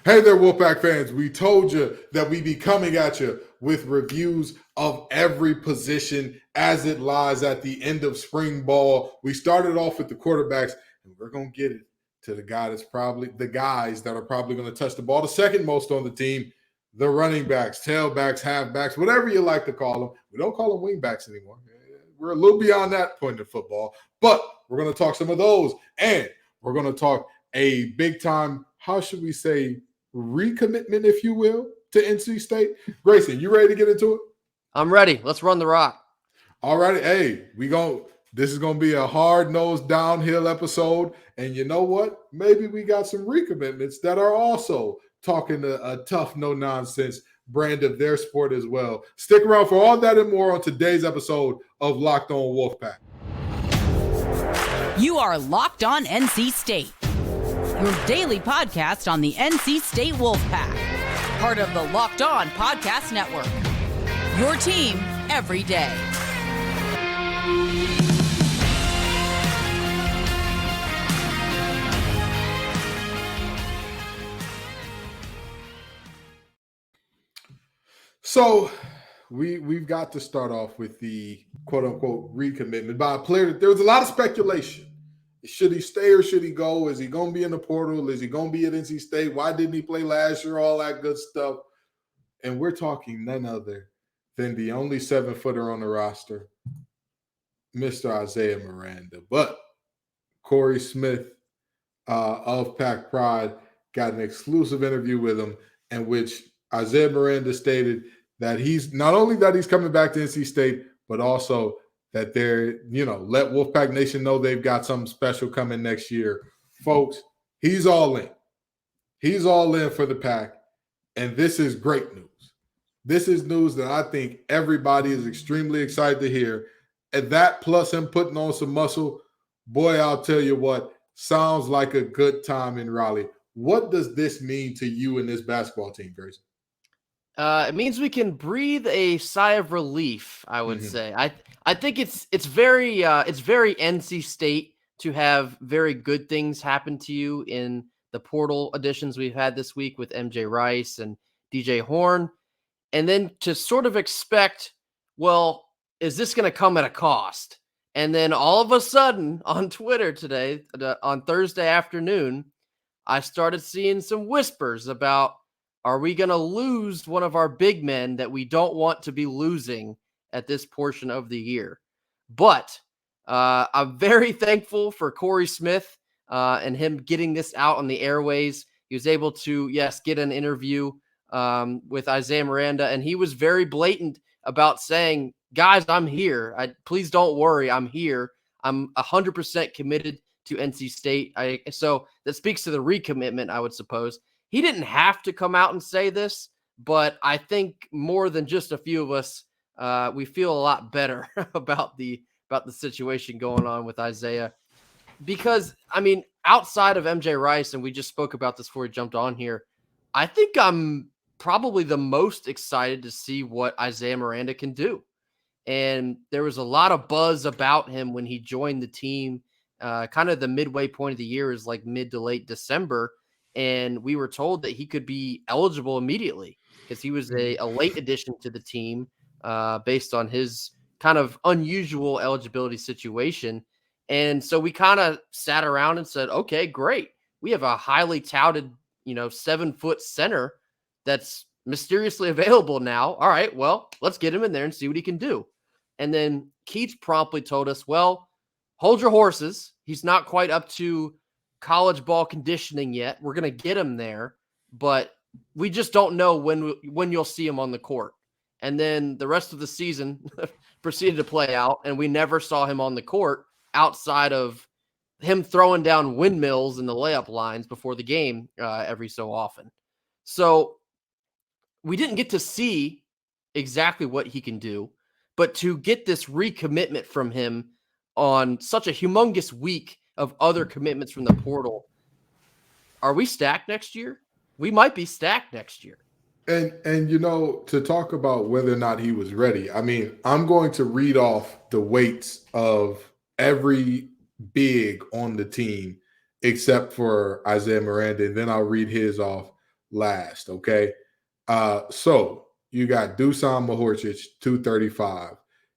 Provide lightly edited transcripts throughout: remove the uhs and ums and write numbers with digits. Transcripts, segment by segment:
Hey there, Wolfpack fans. We told you that we be coming at you with reviews of every position as it lies at the end of spring ball. We started off with the quarterbacks, and we're going to get it to the guys that are probably going to touch the ball the second most on the team, the running backs, tailbacks, halfbacks, whatever you like to call them. We don't call them wingbacks anymore. We're a little beyond that point in football, but we're going to talk some of those, and we're going to talk a big-time, how should we say, recommitment, if you will, to NC State. Grayson, you ready to get into it? I'm ready. Let's run the rock. All right. Hey, this is going to be a hard-nosed downhill episode. And you know what? Maybe we got some recommitments that are also talking a tough, no-nonsense brand of their sport as well. Stick around for all that and more on today's episode of Locked On Wolfpack. You are Locked On NC State, your daily podcast on the NC State Wolfpack, part of the Locked On Podcast Network, your team every day. So we've got to start off with the quote-unquote recommitment by a player. There was a lot of speculation. Should he stay or should he go? Is he going to be in the portal? Is he going to be at NC State? Why didn't he play last year? All that good stuff. And we're talking none other than the only 7-footer on the roster, Mr. Isaiah Miranda. But Corey Smith of Pack Pride got an exclusive interview with him in which Isaiah Miranda stated that he's not only that he's coming back to NC State, but also that they're, let Wolfpack Nation know they've got something special coming next year. Folks, he's all in. He's all in for the Pack, and this is great news. This is news that I think everybody is extremely excited to hear. And that plus him putting on some muscle, boy, I'll tell you what, sounds like a good time in Raleigh. What does this mean to you and this basketball team, Grayson? It means we can breathe a sigh of relief, I would say. I think it's very NC State to have very good things happen to you in the portal additions we've had this week with MJ Rice and DJ Horn, and then to sort of expect, well, is this going to come at a cost? And then all of a sudden on Twitter today, on Thursday afternoon, I started seeing some whispers about, are we going to lose one of our big men that we don't want to be losing at this portion of the year? But I'm very thankful for Corey Smith and him getting this out on the airways. He was able to, get an interview with Isaiah Miranda, and he was very blatant about saying, guys, I'm here. Please don't worry. I'm here. I'm 100% committed to NC State. So that speaks to the recommitment, I would suppose. He didn't have to come out and say this, but I think more than just a few of us, we feel a lot better about the situation going on with Isaiah. Because, outside of MJ Rice, and we just spoke about this before we jumped on here, I think I'm probably the most excited to see what Isaiah Miranda can do. And there was a lot of buzz about him when he joined the team. Kind of the midway point of the year is like mid to late December. And we were told that he could be eligible immediately because he was a late addition to the team based on his kind of unusual eligibility situation. And so we kind of sat around and said, okay, great. We have a highly touted, 7-foot center that's mysteriously available now. All right, well, let's get him in there and see what he can do. And then Keith promptly told us, well, hold your horses. He's not quite up to college ball conditioning yet. We're going to get him there, but we just don't know when you'll see him on the court. And then the rest of the season proceeded to play out, and we never saw him on the court outside of him throwing down windmills in the layup lines before the game every so often. So we didn't get to see exactly what he can do, but to get this recommitment from him on such a humongous week of other commitments from the portal. Are we stacked next year? We might be stacked next year. And to talk about whether or not he was ready, I'm going to read off the weights of every big on the team except for Isaiah Miranda, and then I'll read his off last, okay? So you got Dusan Mahorcic, 235.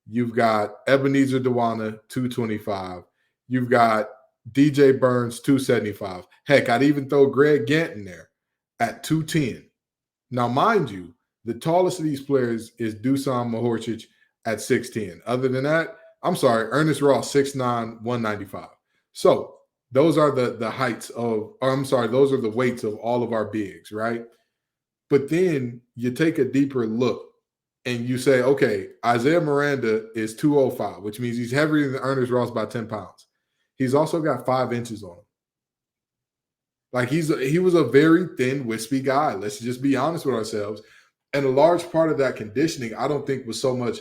You've got Ebenezer Dewana, 225. You've got DJ Burns, 275. Heck, I'd even throw Greg Gant in there at 210. Now, mind you, the tallest of these players is Dusan Mahorcic at 6'10". Other than that, I'm sorry, Ernest Ross, 6'9", 195. So those are the heights of, or I'm sorry, those are the weights of all of our bigs, right? But then you take a deeper look and you say, okay, Isaiah Miranda is 205, which means he's heavier than Ernest Ross by 10 pounds. He's also got 5 inches on him. Like he was a very thin, wispy guy. Let's just be honest with ourselves. And a large part of that conditioning, I don't think was so much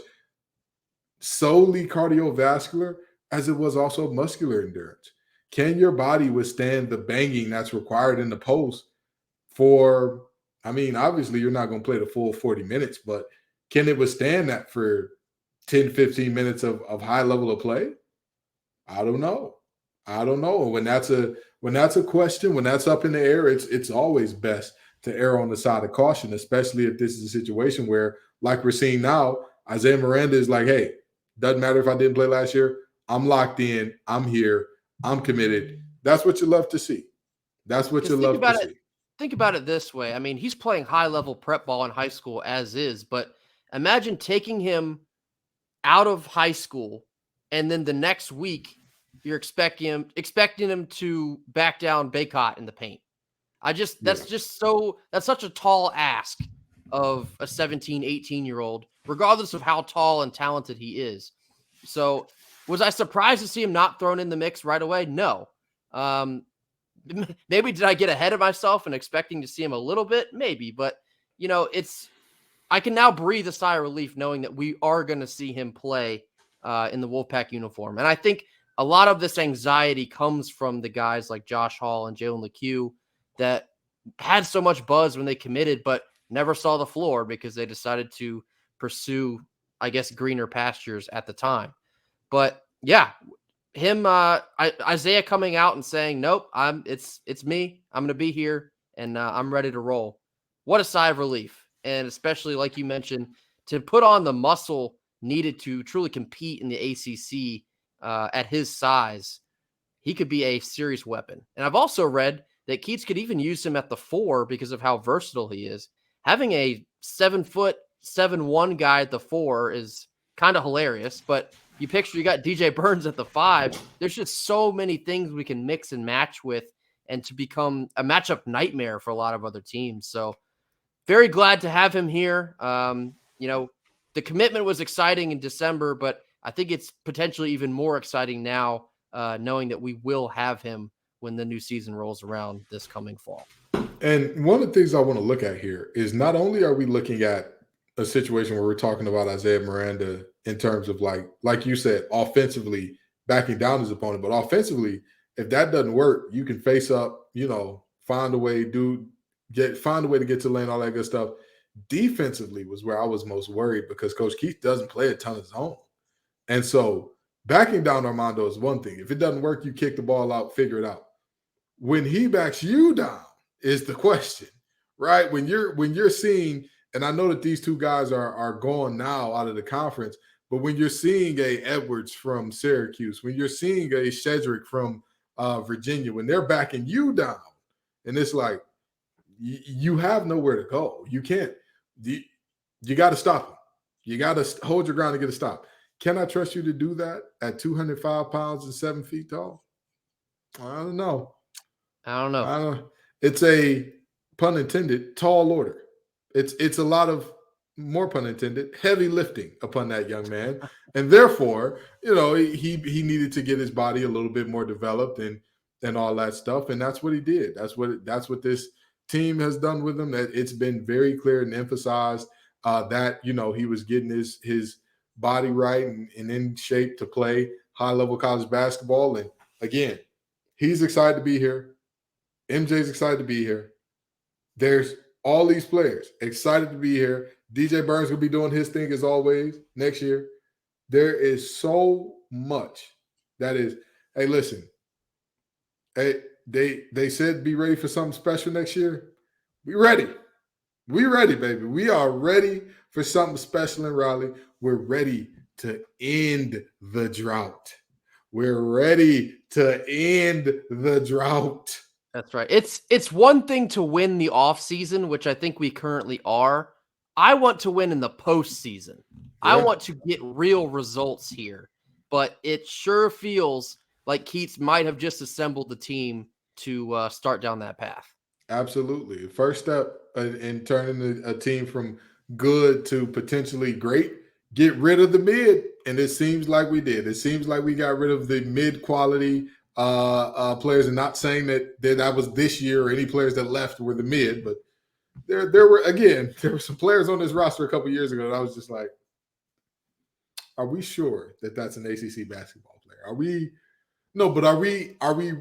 solely cardiovascular as it was also muscular endurance. Can your body withstand the banging that's required in the post for, I mean, obviously you're not going to play the full 40 minutes, but can it withstand that for 10, 15 minutes of high level of play? I don't know. When that's a question, when that's up in the air, it's always best to err on the side of caution, especially if this is a situation where, like we're seeing now, Isaiah Miranda is like, hey, doesn't matter if I didn't play last year. I'm locked in. I'm here. I'm committed. That's what you love to see. That's what you love to see. Think about it this way. I mean, he's playing high-level prep ball in high school as is, but imagine taking him out of high school and then the next week you're expecting him to back down Baycott in the paint. That's such a tall ask of a 17, 18-year-old, regardless of how tall and talented he is. So was I surprised to see him not thrown in the mix right away? No. Maybe did I get ahead of myself and expecting to see him a little bit? Maybe, but I can now breathe a sigh of relief knowing that we are going to see him play in the Wolfpack uniform. And I think a lot of this anxiety comes from the guys like Josh Hall and Jalen LeCue that had so much buzz when they committed, but never saw the floor because they decided to pursue, I guess, greener pastures at the time. But yeah, him, Isaiah coming out and saying, nope, it's me. I'm going to be here and I'm ready to roll. What a sigh of relief. And especially like you mentioned, to put on the muscle needed to truly compete in the ACC at his size, he could be a serious weapon. And I've also read that Keats could even use him at the 4 because of how versatile he is. Having a 7'1" guy at the 4 is kind of hilarious, but you got DJ Burns at the 5. There's just so many things we can mix and match with and to become a matchup nightmare for a lot of other teams. So very glad to have him here. The commitment was exciting in December, but I think it's potentially even more exciting now, knowing that we will have him when the new season rolls around this coming fall. And one of the things I want to look at here is not only are we looking at a situation where we're talking about Isaiah Miranda in terms of like you said, offensively backing down his opponent, but offensively, if that doesn't work, you can face up, find a way to get to the lane, all that good stuff. Defensively was where I was most worried because Coach Keith doesn't play a ton of zone. And so backing down Armando is one thing. If it doesn't work, you kick the ball out, figure it out. When he backs you down is the question, right? When you're seeing, and I know that these two guys are gone now out of the conference, but when you're seeing a Edwards from Syracuse, when you're seeing a Shedrick from Virginia, when they're backing you down, and it's like you have nowhere to go. You can't. You got to stop them. You got to hold your ground and get a stop. Can I trust you to do that at 205 pounds and 7 feet tall? I don't know. It's a, pun intended, tall order. It's a lot of, more pun intended, heavy lifting upon that young man. And therefore, he needed to get his body a little bit more developed and all that stuff. And that's what he did. That's what this team has done with him. That it's been very clear and emphasized that, he was getting his body right and in shape to play high-level college basketball. And again, he's excited to be here. MJ's excited to be here. There's all these players excited to be here. DJ Burns will be doing his thing as always next year. There is so much that is, hey, listen, hey, they said be ready for something special next year. We ready. We ready, baby. We are ready for something special in Raleigh. We're ready to end the drought. We're ready to end the drought. That's right. It's one thing to win the offseason, which I think we currently are. I want to win in the postseason. I Yeah. want to get real results here. But it sure feels like Keats might have just assembled the team to start down that path. Absolutely. First step in turning a team from good to potentially great, get rid of the mid. And it seems like we did. It seems like we got rid of the mid quality players, and not saying that was this year or any players that left were the mid, but there were some players on this roster a couple years ago that I was just like, are we sure that that's an ACC basketball player? Are we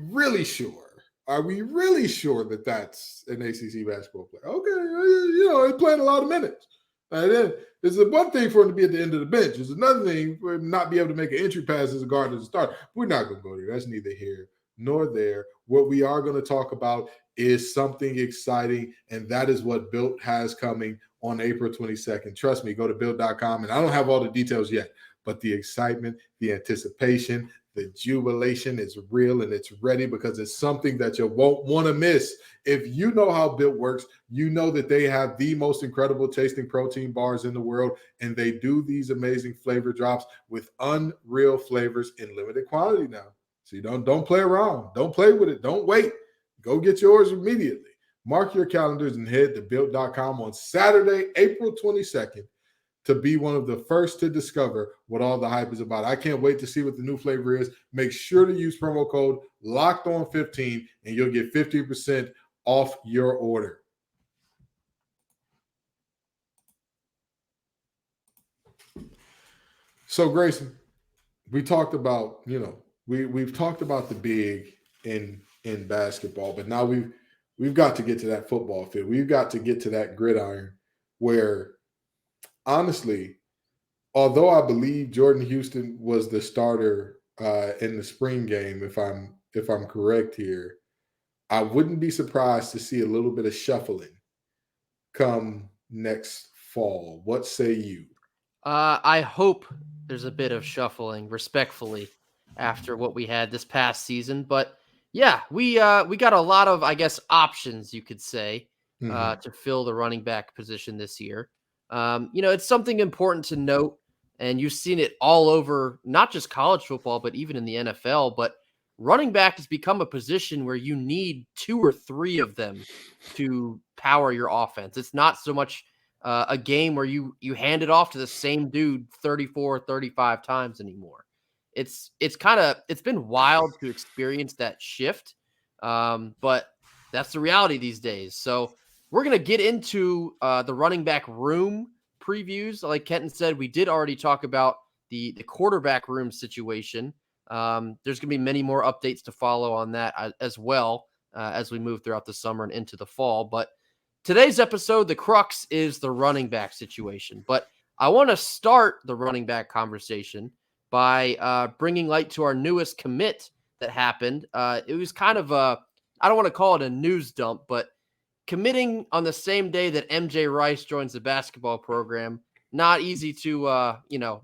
really sure? Are we really sure that that's an ACC basketball player? Okay, he's playing a lot of minutes. And then it's one thing for him to be at the end of the bench. It's another thing for him to not be able to make an entry pass as a guard as a starter. We're not going to go there. That's neither here nor there. What we are going to talk about is something exciting, and that is what Built has coming on April 22nd. Trust me, go to built.com, and I don't have all the details yet, but the excitement, the anticipation, the jubilation is real, and it's ready because it's something that you won't want to miss. If you know how Built works, you know that they have the most incredible tasting protein bars in the world, and they do these amazing flavor drops with unreal flavors in limited quantity now. So you don't play around. Don't play with it. Don't wait. Go get yours immediately. Mark your calendars and head to built.com on Saturday, April 22nd. To be one of the first to discover what all the hype is about. I can't wait to see what the new flavor is. Make sure to use promo code LOCKEDON15 and you'll get 50% off your order. So, Grayson, we talked about, we've talked about the big in basketball, but now we've got to get to that football field. We've got to get to that gridiron where, honestly, although I believe Jordan Houston was the starter in the spring game, if I'm correct here, I wouldn't be surprised to see a little bit of shuffling come next fall. What say you? I hope there's a bit of shuffling, respectfully, after what we had this past season. But yeah, we got a lot of, I guess, options, you could say, to fill the running back position this year. It's something important to note, and you've seen it all over, not just college football, but even in the NFL. But running back has become a position where you need 2 or 3 of them to power your offense. It's not so much a game where you hand it off to the same dude 34, 35 times anymore. It's been wild to experience that shift, but that's the reality these days. So we're going to get into the running back room previews. Like Kenton said, we did already talk about the quarterback room situation. There's going to be many more updates to follow on that as well as we move throughout the summer and into the fall. But today's episode, the crux is the running back situation. But I want to start the running back conversation by bringing light to our newest commit that happened. It was kind of I don't want to call it a news dump, but committing on the same day that MJ Rice joins the basketball program, not easy to,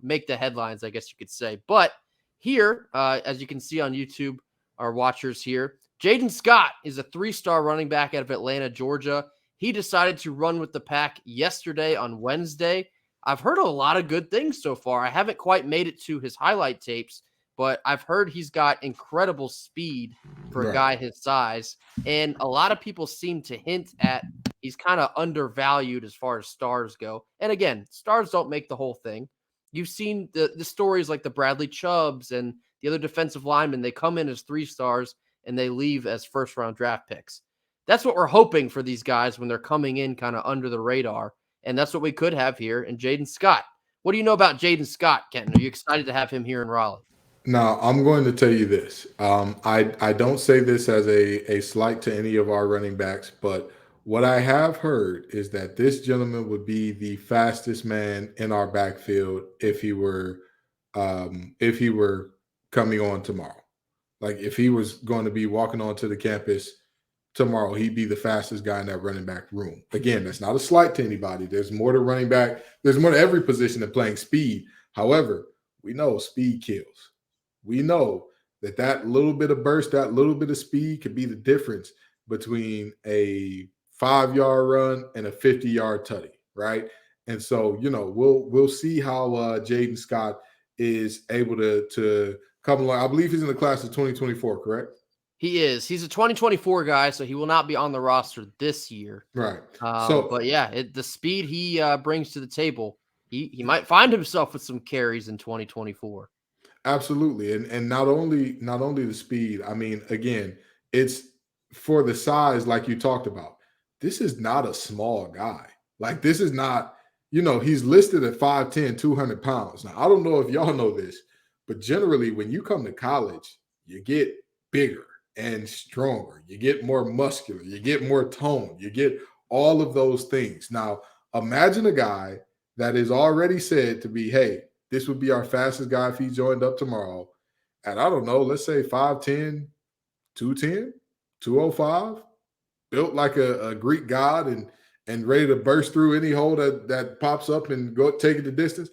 make the headlines, I guess you could say. But here, as you can see on YouTube, our watchers here, Jaden Scott is a 3-star running back out of Atlanta, Georgia. He decided to run with the pack yesterday on Wednesday. I've heard a lot of good things so far. I haven't quite made it to his highlight tapes, but I've heard he's got incredible speed for a guy his size. And a lot of people seem to hint at he's kind of undervalued as far as stars go. And again, stars don't make the whole thing. You've seen the stories like the Bradley Chubbs and the other defensive linemen. They come in as 3 stars and they leave as first-round draft picks. That's what we're hoping for these guys when they're coming in kind of under the radar. And that's what we could have here in Jaden Scott. What do you know about Jaden Scott, Kenton? Are you excited to have him here in Raleigh? Now, I'm going to tell you this. I don't say this as a slight to any of our running backs, but what I have heard is that this gentleman would be the fastest man in our backfield if he were coming on tomorrow. Like if he was going to be walking onto the campus tomorrow, he'd be the fastest guy in that running back room. Again, that's not a slight to anybody. There's more to running back. There's more to every position than playing speed. However, we know speed kills. We know that little bit of burst, that little bit of speed could be the difference between a 5-yard run and a 50-yard tutty, right? And so, we'll see how Jaden Scott is able to come along. I believe he's in the class of 2024, correct? He is. He's a 2024 guy, so he will not be on the roster this year. Right. But yeah, the speed he brings to the table, he might find himself with some carries in 2024. Absolutely. And not only the speed, I mean, again, it's for the size like you talked about. This is not a small guy. Like, this is not, he's listed at 5'10", 200 pounds. Now, I don't know if y'all know this, but generally when you come to college, you get bigger and stronger. You get more muscular. You get more tone. You get all of those things. Now, imagine a guy that is already said to be, hey, this would be our fastest guy if he joined up tomorrow. And I don't know, let's say 5'10", 210, 205, built like a Greek god and ready to burst through any hole that pops up and go take it the distance.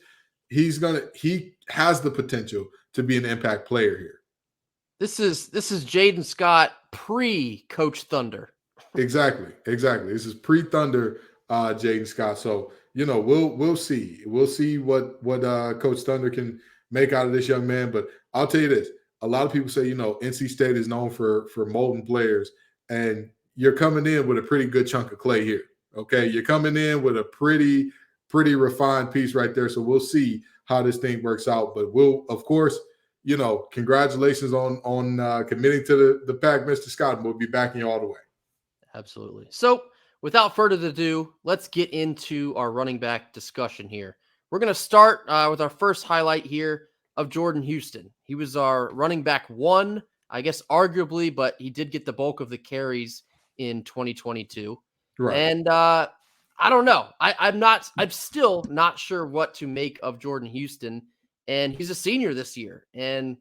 He has the potential to be an impact player here. This is Jaden Scott pre-Coach Thunder. Exactly. This is pre-Thunder Jaden Scott. So, we'll see. We'll see what Coach Thunder can make out of this young man. But I'll tell you this. A lot of people say, NC State is known for molding players. And you're coming in with a pretty good chunk of clay here. Okay? You're coming in with a pretty refined piece right there. So we'll see how this thing works out. But we'll, of course, congratulations on committing to the pack, Mr. Scott. We'll be backing you all the way. Absolutely. So without further ado, let's get into our running back discussion here. We're going to start with our first highlight here of Jordan Houston. He was our running back 1, I guess, arguably, but he did get the bulk of the carries in 2022. Right. And I don't know. I'm still not sure what to make of Jordan Houston. And he's a senior this year. And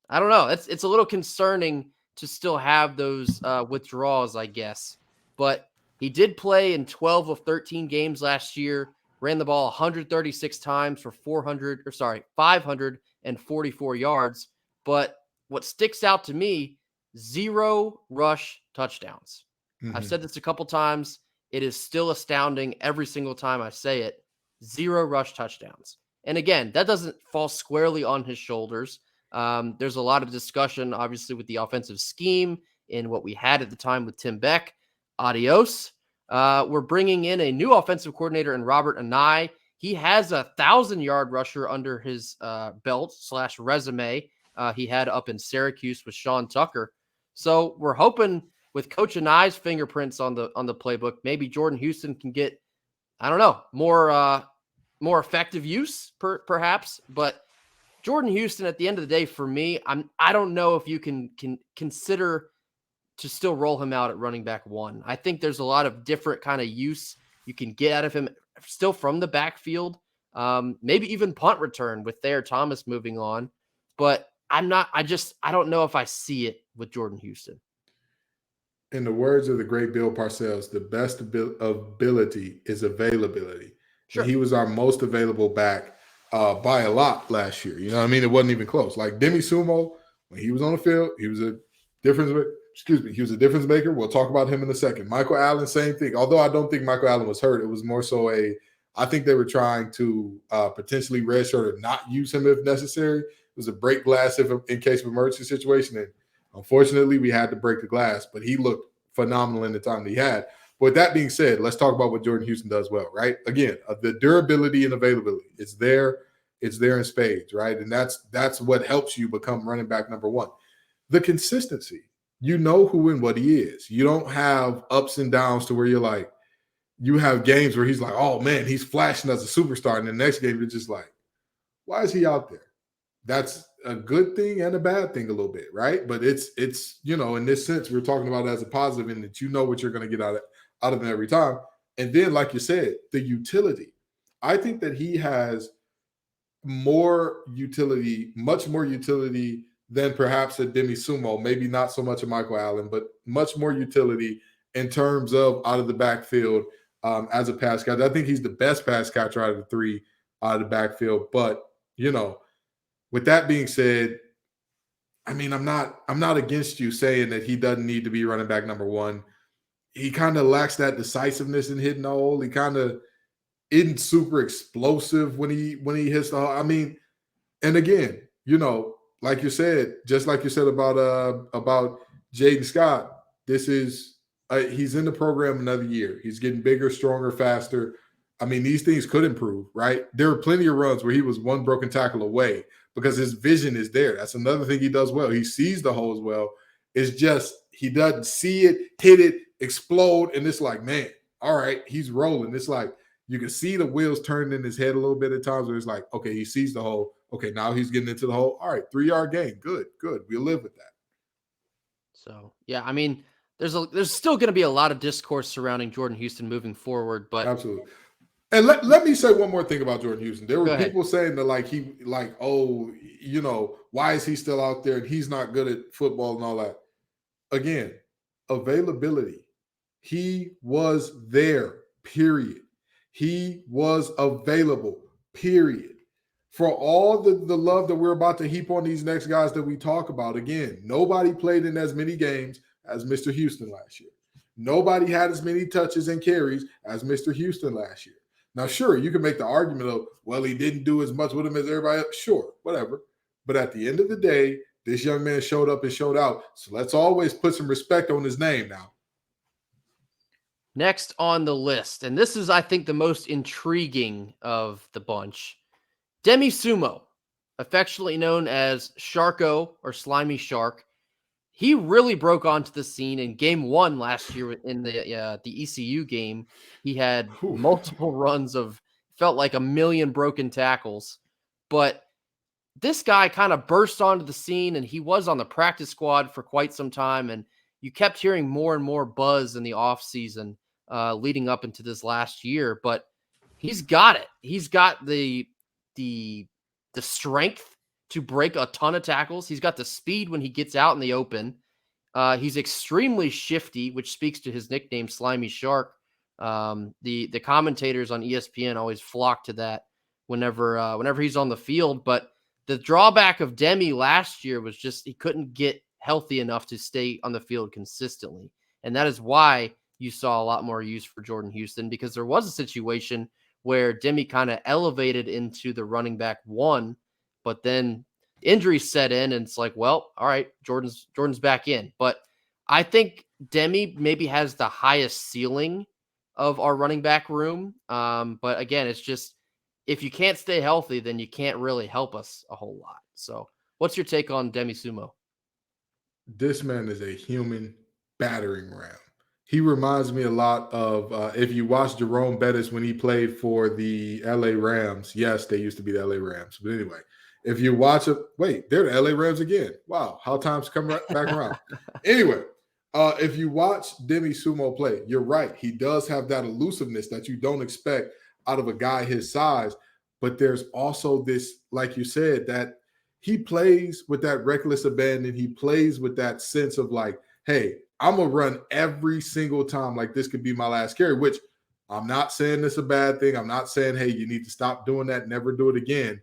I don't know. It's a little concerning to still have those withdrawals, I guess. But he did play in 12 of 13 games last year, ran the ball 136 times for 544 yards. But what sticks out to me, 0 rush touchdowns. Mm-hmm. I've said this a couple times. It is still astounding every single time I say it. 0 rush touchdowns. And again, that doesn't fall squarely on his shoulders. There's a lot of discussion, obviously, with the offensive scheme and what we had at the time with Tim Beck. Adios. We're bringing in a new offensive coordinator in Robert Anae. He has a 1,000-yard rusher under his belt / resume he had up in Syracuse with Sean Tucker. So we're hoping with Coach Anae's fingerprints on the playbook, maybe Jordan Houston can get, I don't know, more effective use perhaps. But Jordan Houston, at the end of the day, for me, I don't know if you can consider to still roll him out at running back 1. I think there's a lot of different kind of use you can get out of him still from the backfield. Maybe even punt return with Thayer Thomas moving on. But I don't know if I see it with Jordan Houston. In the words of the great Bill Parcells, the best ability is availability. Sure. And he was our most available back by a lot last year. You know what I mean? It wasn't even close. Like Demi Sumo, when he was on the field, he was a difference maker. We'll talk about him in a second. Michael Allen, same thing. Although I don't think Michael Allen was hurt. It was more so I think they were trying to potentially redshirt or not use him if necessary. It was a break glass in case of emergency situation. And unfortunately, we had to break the glass, but he looked phenomenal in the time that he had. But with that being said, let's talk about what Jordan Houston does well, right? Again, the durability and availability. It's there in spades, right? And that's what helps you become running back number 1. The consistency. You know who and what he is. You don't have ups and downs to where you're like, you have games where he's like, oh man, he's flashing as a superstar. And the next game, you're just like, why is he out there? That's a good thing and a bad thing a little bit, right? But it's in this sense, we're talking about it as a positive in that you know what you're going to get out of him every time. And then, like you said, the utility. I think that he has more utility, much more utility than perhaps a Demi Sumo. Maybe not so much a Michael Allen, but much more utility in terms of out of the backfield as a pass catcher. I think he's the best pass catcher out of the three out of the backfield. But, with that being said, I mean, I'm not against you saying that he doesn't need to be running back number one. He kind of lacks that decisiveness in hitting the hole. He kind of isn't super explosive when he hits the hole. I mean, and again, like you said, just like you said about Jaden Scott, this is he's in the program another year. He's getting bigger, stronger, faster. I mean, these things could improve, right? There are plenty of runs where he was one broken tackle away because his vision is there. That's another thing he does well. He sees the holes well. It's just he doesn't see it, hit it, explode, and it's like, man, all right, he's rolling. It's like you can see the wheels turning in his head a little bit at times where it's like, okay, he sees the hole. Okay, now he's getting into the hole. All right, 3-yard gain. Good. We'll live with that. So, yeah, I mean, there's still going to be a lot of discourse surrounding Jordan Houston moving forward, but absolutely. And let me say one more thing about Jordan Houston. There were people saying that why is he still out there and he's not good at football and all that. Again, availability. He was there, period. He was available, period. For all the love that we're about to heap on these next guys that we talk about, again, nobody played in as many games as Mr. Houston last year. Nobody had as many touches and carries as Mr. Houston last year. Now, sure, you can make the argument of, well, he didn't do as much with him as everybody else. Sure, whatever. But at the end of the day, this young man showed up and showed out. So let's always put some respect on his name now. Next on the list, and this is, I think, the most intriguing of the bunch, Demi Sumo, affectionately known as Sharko or Slimy Shark. He really broke onto the scene in game 1 last year in the ECU game. He had multiple runs of, felt like a million broken tackles. But this guy kind of burst onto the scene, and he was on the practice squad for quite some time. And you kept hearing more and more buzz in the offseason leading up into this last year. But he's got it. He's got the strength to break a ton of tackles. He's got the speed when he gets out in the open. He's extremely shifty, which speaks to his nickname, Slimy Shark. The commentators on ESPN always flock to that whenever he's on the field. But the drawback of Demi last year was just he couldn't get healthy enough to stay on the field consistently. And that is why you saw a lot more use for Jordan Houston, because there was a situation where Demi kind of elevated into the running back one, but then injuries set in and it's like, well, all right, Jordan's back in. But I think Demi maybe has the highest ceiling of our running back room. But again, it's just, if you can't stay healthy, then you can't really help us a whole lot. So what's your take on Demi Sumo? This man is a human battering ram. He reminds me a lot of, if you watch Jerome Bettis when he played for the LA Rams. Yes, they used to be the LA Rams. But anyway, if you watch it, wait, they're the LA Rams again. Wow, how times come back around. Anyway, if you watch Demi Sumo play, you're right. He does have that elusiveness that you don't expect out of a guy his size. But there's also this, like you said, that he plays with that reckless abandon. He plays with that sense of like, hey, I'm going to run every single time like this could be my last carry, which I'm not saying this is a bad thing. I'm not saying, hey, you need to stop doing that, never do it again.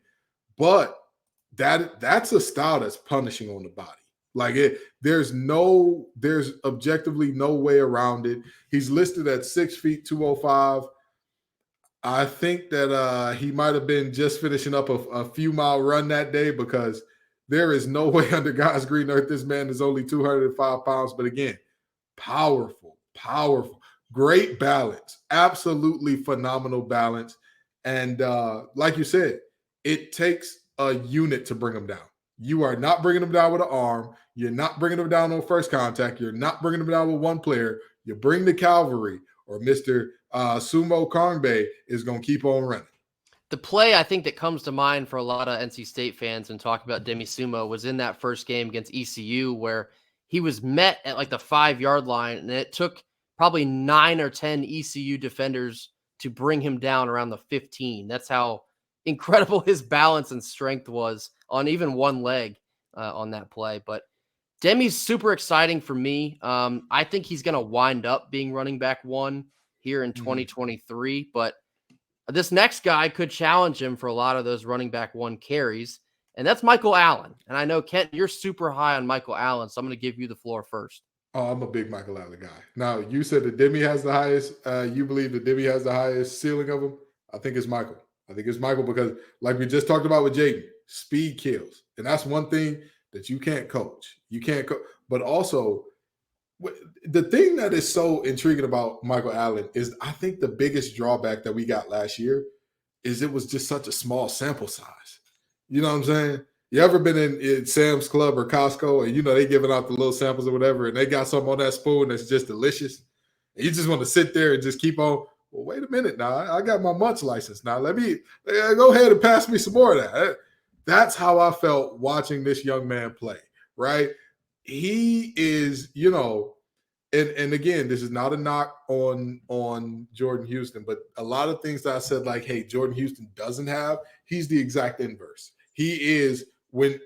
But that's a style that's punishing on the body. Like there's objectively no way around it. He's listed at 6 feet, 205. I think that he might have been just finishing up a few mile run that day, because there is no way under God's green earth this man is only 205 pounds. But again, powerful, great balance, absolutely phenomenal balance. And like you said, it takes a unit to bring him down. You are not bringing him down with an arm. You're not bringing him down on first contact. You're not bringing him down with one player. You bring the cavalry, or Mr. Sumo-Karngbaye is going to keep on running. The play I think that comes to mind for a lot of NC State fans when talking about Demi Sumo was in that first game against ECU, where he was met at like the 5-yard line, and it took probably 9 or 10 ECU defenders to bring him down around the 15. That's how incredible his balance and strength was on even one leg. on that play. But Demi's super exciting for me. I think he's going to wind up being running back 1 here in 2023. But this next guy could challenge him for a lot of those running back 1 carries, and that's Michael Allen. And I know, Kent, you're super high on Michael Allen, so I'm going to give you the floor first. Oh, I'm a big Michael Allen guy. Now, you said that Demi has the highest. You believe that Demi has the highest ceiling of him? I think it's Michael. I think it's Michael because, like we just talked about with Jaden, speed kills. And that's one thing that you can't coach. You can't coach. But also, the thing that is so intriguing about Michael Allen is I think the biggest drawback that we got last year is it was just such a small sample size. You know what I'm saying? You ever been in Sam's Club or Costco and, they giving out the little samples or whatever, and they got something on that spoon that's just delicious? And you just want to sit there and just keep on, well, wait a minute now. I got my munch license now. Let me go ahead and pass me some more of that. That's how I felt watching this young man play, right? He is, and again, this is not a knock on Jordan Houston, but a lot of things that I said, like, hey, Jordan Houston doesn't have, he's the exact inverse. He is when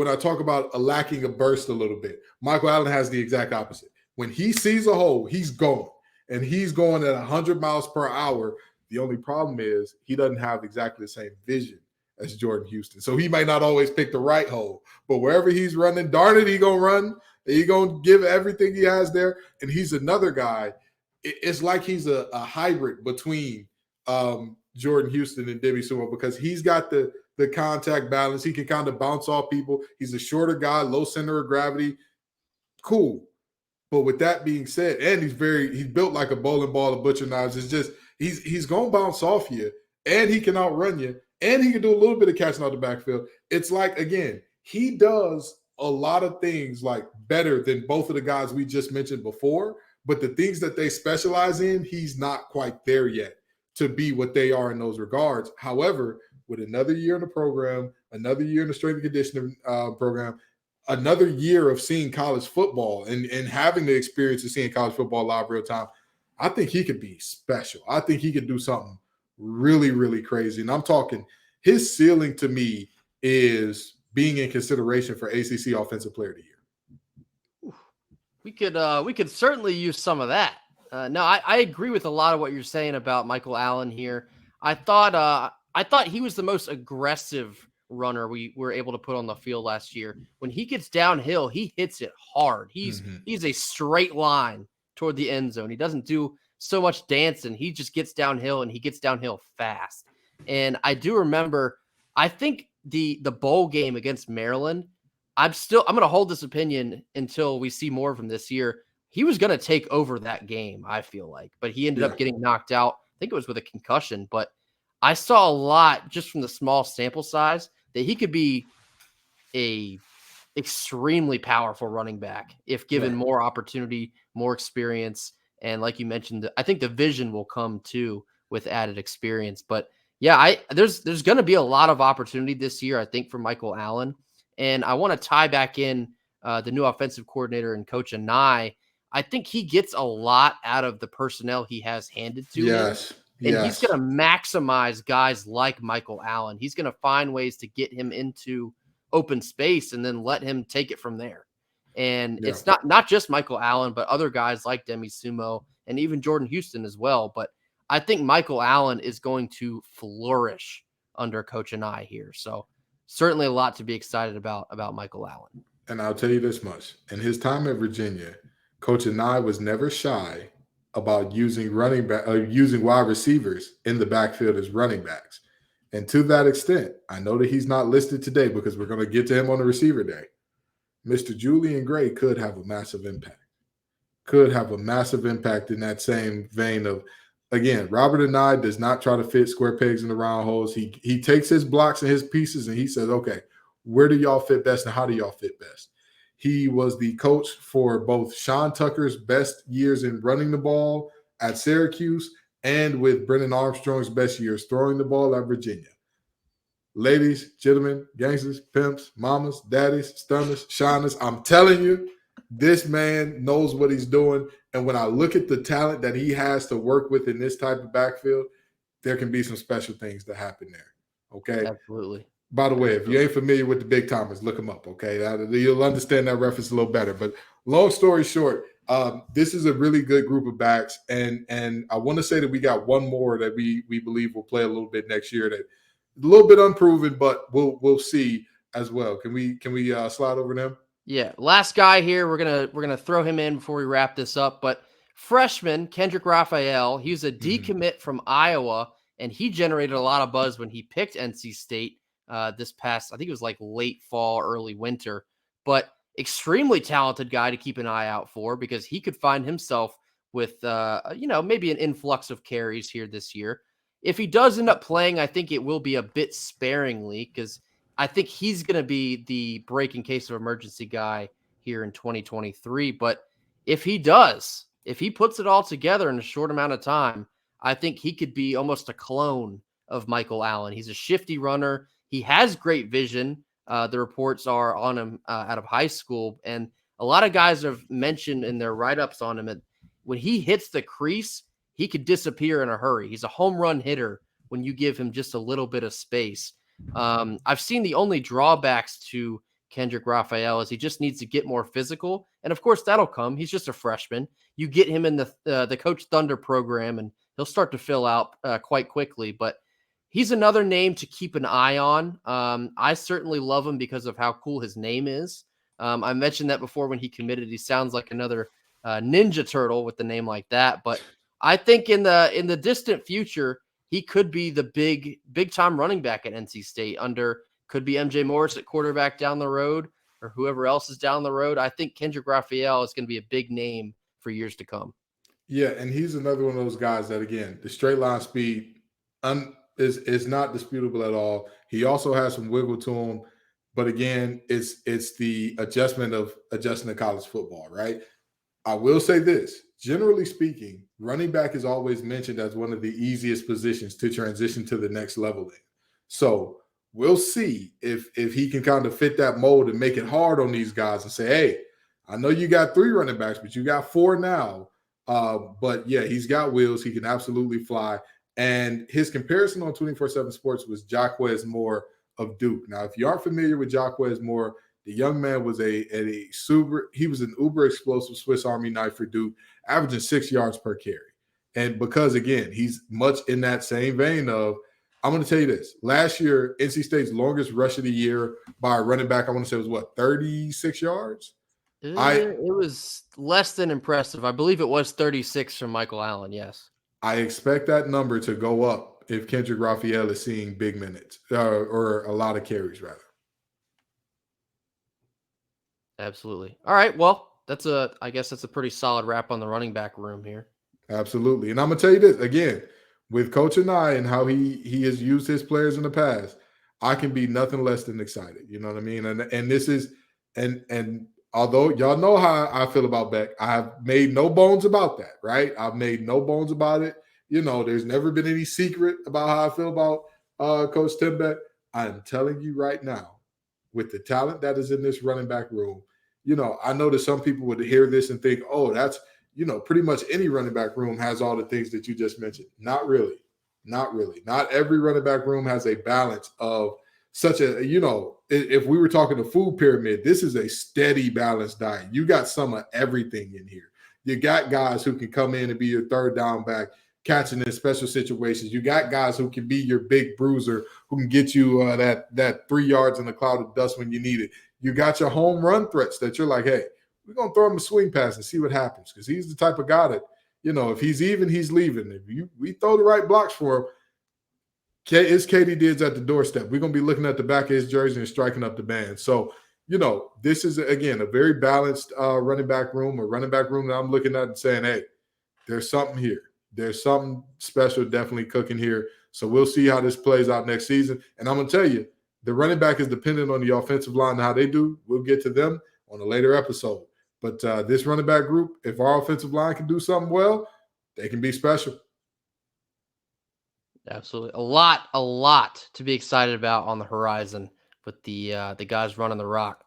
I talk about a lacking of burst a little bit, Michael Allen has the exact opposite. When he sees a hole, he's going, and he's going at 100 miles per hour. The only problem is he doesn't have exactly the same vision as Jordan Houston. So he might not always pick the right hole, but wherever he's running, darn it, he going to run. He's going to give everything he has there. And he's another guy. It's like he's a hybrid between Jordan Houston and Demi Sumo because he's got the contact balance. He can kind of bounce off people. He's a shorter guy, low center of gravity. Cool. But with that being said, and he's built like a bowling ball of butcher knives. It's just he's going to bounce off you, and he can outrun you, and he can do a little bit of catching out the backfield. It's like, again, he does a lot of things like better than both of the guys we just mentioned before, but the things that they specialize in, he's not quite there yet to be what they are in those regards. However, with another year in the program, another year in the strength and conditioning program, another year of seeing college football and having the experience of seeing college football live real time, I think he could be special. I think he could do something really, really crazy. And I'm talking his ceiling to me is being in consideration for ACC Offensive Player of the Year. We could certainly use some of that. No, I agree with a lot of what you're saying about Michael Allen here. I thought he was the most aggressive runner we were able to put on the field last year. When he gets downhill, he hits it hard. He's a straight line toward the end zone. He doesn't do so much dancing. He just gets downhill, and he gets downhill fast. And I do remember, I think the bowl game against Maryland, I'm going to hold this opinion until we see more from this year. He was going to take over that game, I feel like, but he ended up getting knocked out. I think it was with a concussion, but I saw a lot just from the small sample size that he could be a extremely powerful running back if given more opportunity, more experience. And like you mentioned, I think the vision will come too with added experience. But yeah, there's going to be a lot of opportunity this year, I think, for Michael Allen. And I want to tie back in the new offensive coordinator and Coach Anae. I think he gets a lot out of the personnel he has handed to him. And he's going to maximize guys like Michael Allen. He's going to find ways to get him into open space and then let him take it from there. And it's not just Michael Allen, but other guys like Demi Sumo and even Jordan Houston as well. But I think Michael Allen is going to flourish under Coach Anae here. So certainly a lot to be excited about Michael Allen. And I'll tell you this much. In his time at Virginia, Coach Anae was never shy about using using wide receivers in the backfield as running backs. And to that extent, I know that he's not listed today because we're going to get to him on the receiver day. Mr. Julian Gray could have a massive impact. Could have a massive impact in that same vein of, again, Robert Anae does not try to fit square pegs in the round holes. He takes his blocks and his pieces and he says, okay, where do y'all fit best and how do y'all fit best? He was the coach for both Sean Tucker's best years in running the ball at Syracuse and with Brennan Armstrong's best years throwing the ball at Virginia. Ladies, gentlemen, gangsters, pimps, mamas, daddies, stunners, shiners, I'm telling you, this man knows what he's doing. And when I look at the talent that he has to work with in this type of backfield, there can be some special things that happen there. Okay? Absolutely. By the way, if you ain't familiar with the big timers, look them up, okay? You'll understand that reference a little better. But long story short, this is a really good group of backs, and I want to say that we got one more that we believe will play a little bit next year. That a little bit unproven, but we'll see as well. Can we slide over them? Yeah, last guy here. We're gonna throw him in before we wrap this up. But freshman Kendrick Raphael, he was a decommit from Iowa, and he generated a lot of buzz when he picked NC State this past. I think it was like late fall, early winter. But extremely talented guy to keep an eye out for because he could find himself with maybe an influx of carries here this year. If he does end up playing, I think it will be a bit sparingly because I think he's going to be the break in case of emergency guy here in 2023. But if he puts it all together in a short amount of time, I think he could be almost a clone of Michael Allen. He's a shifty runner. He has great vision. The reports are on him out of high school. And a lot of guys have mentioned in their write-ups on him that when he hits the crease, he could disappear in a hurry. He's a home run hitter when you give him just a little bit of space. I've seen the only drawbacks to Kendrick Raphael is he just needs to get more physical. And of course, that'll come. He's just a freshman. You get him in the Coach Thunder program, and he'll start to fill out quite quickly. But he's another name to keep an eye on. I certainly love him because of how cool his name is. I mentioned that before when he committed. He sounds like another Ninja Turtle with the name like that. But I think in the distant future, he could be the big time running back at NC State. Could be MJ Morris at quarterback down the road, or whoever else is down the road. I think Kendrick Raphael is going to be a big name for years to come. Yeah, and he's another one of those guys that, again, the straight line speed is not disputable at all. He also has some wiggle to him, but again, it's the adjustment of adjusting to college football, right? I will say this, generally speaking, running back is always mentioned as one of the easiest positions to transition to the next level in. So we'll see if he can kind of fit that mold and make it hard on these guys and say, hey, I know you got 3 running backs, but you got 4 now. But yeah, he's got wheels. He can absolutely fly. And his comparison on 24/7 Sports was Jaquez Moore of Duke. Now, if you aren't familiar with Jaquez Moore, the young man was an uber explosive Swiss Army knife for Duke, averaging 6 yards per carry. And because, again, he's much in that same vein of, I'm going to tell you this. Last year, NC State's longest rush of the year by a running back, I want to say it was 36 yards? It was less than impressive. I believe it was 36 from Michael Allen, yes. I expect that number to go up if Kendrick Raphael is seeing big minutes or a lot of carries, rather. Absolutely. All right. Well, I guess that's a pretty solid wrap on the running back room here. Absolutely. And I'm going to tell you this again, with Coach Anae and how he has used his players in the past, I can be nothing less than excited. You know what I mean? And this is, and although y'all know how I feel about Beck, I have made no bones about that, right? I've made no bones about it. You know, there's never been any secret about how I feel about Coach Tim Beck. I'm telling you right now, with the talent that is in this running back room, you know, I know that some people would hear this and think, oh, that's, you know, pretty much any running back room has all the things that you just mentioned. Not really. Not really. Not every running back room has a balance of such a, you know, if we were talking the food pyramid, this is a steady balanced diet. You got some of everything in here. You got guys who can come in and be your third down back, catching in special situations. You got guys who can be your big bruiser, who can get you that 3 yards in a cloud of dust when you need it. You got your home run threats that you're like, hey, we're going to throw him a swing pass and see what happens, because he's the type of guy that, you know, if he's even, he's leaving. If we throw the right blocks for him, it's Katie Dids at the doorstep. We're going to be looking at the back of his jersey and striking up the band. So, you know, this is, again, a very balanced running back room that I'm looking at and saying, hey, there's something here. There's something special definitely cooking here. So we'll see how this plays out next season. And I'm going to tell you, the running back is dependent on the offensive line and how they do. We'll get to them on a later episode. But this running back group, if our offensive line can do something well, they can be special. Absolutely. A lot to be excited about on the horizon with the guys running the rock.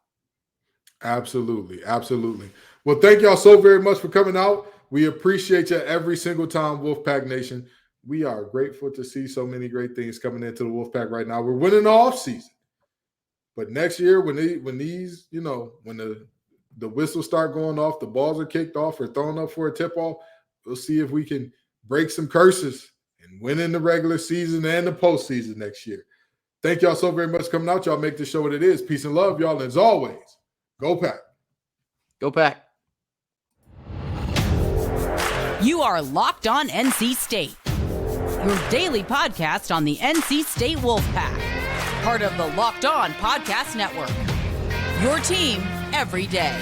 Absolutely. Absolutely. Well, thank y'all so very much for coming out. We appreciate you every single time, Wolfpack Nation. We are grateful to see so many great things coming into the Wolfpack right now. We're winning the offseason. But next year, when these, you know, when the whistles start going off, the balls are kicked off or thrown up for a tip-off, we'll see if we can break some curses and win in the regular season and the postseason next year. Thank y'all so very much for coming out. Y'all make the show what it is. Peace and love, y'all. And as always, go Pack. Go Pack. You are Locked On NC State, your daily podcast on the NC State Wolfpack, part of the Locked On Podcast Network, your team every day.